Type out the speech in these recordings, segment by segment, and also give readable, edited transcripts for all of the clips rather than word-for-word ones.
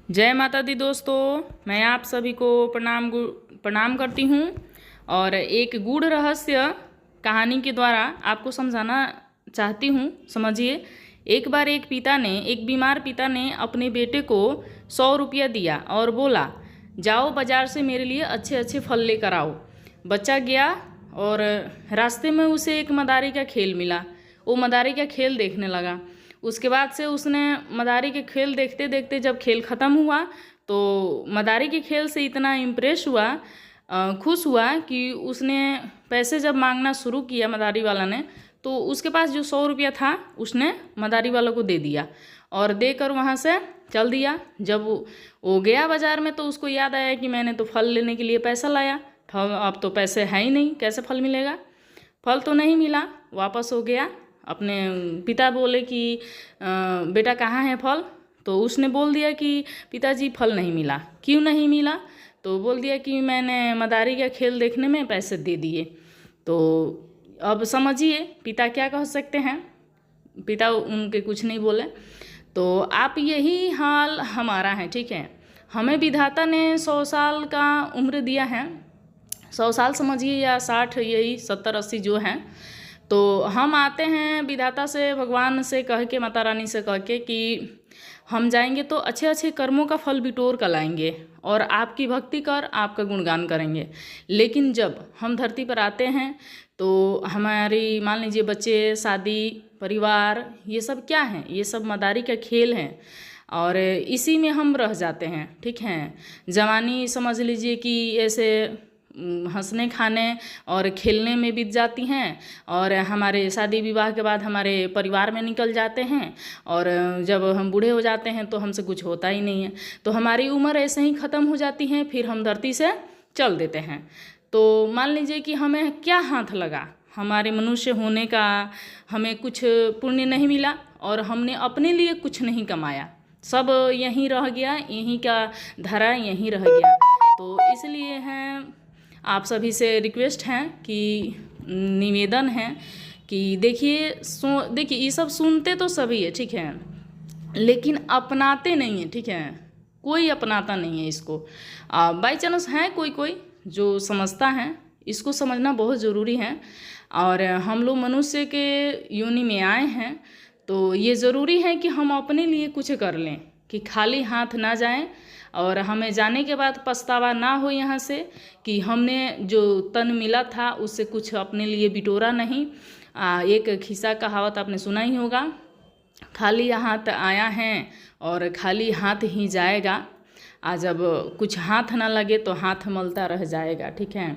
जय माता दी दोस्तों, मैं आप सभी को प्रणाम करती हूँ और एक गूढ़ रहस्य कहानी के द्वारा आपको समझाना चाहती हूँ। समझिए, एक बार एक बीमार पिता ने अपने बेटे को 100 रुपया दिया और बोला, जाओ बाज़ार से मेरे लिए अच्छे अच्छे फल लेकर आओ। बच्चा गया और रास्ते में उसे एक मदारी का खेल मिला। वो मदारी का खेल देखने लगा। उसके बाद से उसने मदारी के खेल देखते देखते जब खेल ख़त्म हुआ तो मदारी के खेल से इतना इम्प्रेस हुआ, खुश हुआ कि उसने पैसे जब मांगना शुरू किया मदारी वाला ने, तो उसके पास जो 100 रुपया था उसने मदारी वाला को दे दिया और देकर वहाँ से चल दिया। जब वो गया बाज़ार में तो उसको याद आया कि मैंने तो फल लेने के लिए पैसा लाया, अब तो पैसे है ही नहीं, कैसे फल मिलेगा। फल तो नहीं मिला, वापस हो गया। अपने पिता बोले कि बेटा कहाँ है फल, तो उसने बोल दिया कि पिताजी फल नहीं मिला। क्यों नहीं मिला, तो बोल दिया कि मैंने मदारी का खेल देखने में पैसे दे दिए। तो अब समझिए पिता क्या कह सकते हैं, पिता उनके कुछ नहीं बोले। तो आप यही हाल हमारा है, ठीक है। हमें विधाता ने 100 साल का उम्र दिया है, 100 साल समझिए या 60, यही 70-80 जो हैं। तो हम आते हैं विधाता से, भगवान से कह के, माता रानी से कह के कि हम जाएंगे तो अच्छे अच्छे कर्मों का फल बिटोर कर लाएंगे और आपकी भक्ति कर आपका गुणगान करेंगे। लेकिन जब हम धरती पर आते हैं तो हमारी मान लीजिए बच्चे, शादी, परिवार, ये सब क्या है, ये सब मदारी का खेल है और इसी में हम रह जाते हैं, ठीक है। जवानी समझ लीजिए कि ऐसे हंसने खाने और खेलने में बीत जाती हैं और हमारे शादी विवाह के बाद हमारे परिवार में निकल जाते हैं और जब हम बूढ़े हो जाते हैं तो हमसे कुछ होता ही नहीं है। तो हमारी उम्र ऐसे ही ख़त्म हो जाती है, फिर हम धरती से चल देते हैं। तो मान लीजिए कि हमें क्या हाथ लगा, हमारे मनुष्य होने का हमें कुछ पुण्य नहीं मिला और हमने अपने लिए कुछ नहीं कमाया, सब यहीं रह गया, यहीं का धरा यहीं रह गया। तो इसलिए हैं आप सभी से रिक्वेस्ट है कि निवेदन है कि देखिए ये सब सुनते तो सभी है, ठीक है, लेकिन अपनाते नहीं है, ठीक है। कोई अपनाता नहीं है इसको। बाई चांस है कोई जो समझता है, इसको समझना बहुत ज़रूरी है। और हम लोग मनुष्य के योनि में आए हैं तो ये ज़रूरी है कि हम अपने लिए कुछ कर लें, कि खाली हाथ ना जाएं और हमें जाने के बाद पछतावा ना हो यहाँ से कि हमने जो तन मिला था उससे कुछ अपने लिए बिटोरा नहीं। एक खिस्सा कहावत आपने सुना ही होगा, खाली हाथ आया है और खाली हाथ ही जाएगा। जब कुछ हाथ ना लगे तो हाथ मलता रह जाएगा, ठीक है।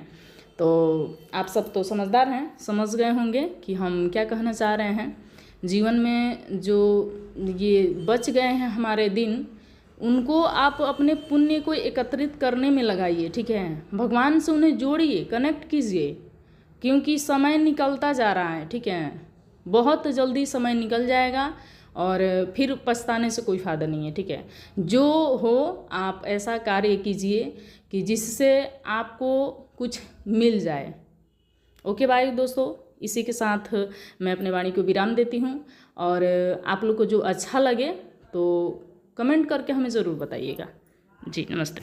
तो आप सब तो समझदार हैं, समझ गए होंगे कि हम क्या कहना चाह रहे हैं। जीवन में जो ये बच गए हैं हमारे दिन, उनको आप अपने पुण्य को एकत्रित करने में लगाइए, ठीक है। भगवान से उन्हें जोड़िए, कनेक्ट कीजिए, क्योंकि समय निकलता जा रहा है, ठीक है। बहुत जल्दी समय निकल जाएगा और फिर पछताने से कोई फ़ायदा नहीं है, ठीक है। जो हो आप ऐसा कार्य कीजिए कि जिससे आपको कुछ मिल जाए। ओके बाय दोस्तों, इसी के साथ मैं अपने वाणी को विराम देती हूँ और आप लोग को जो अच्छा लगे तो कमेंट करके हमें ज़रूर बताइएगा। जी नमस्ते।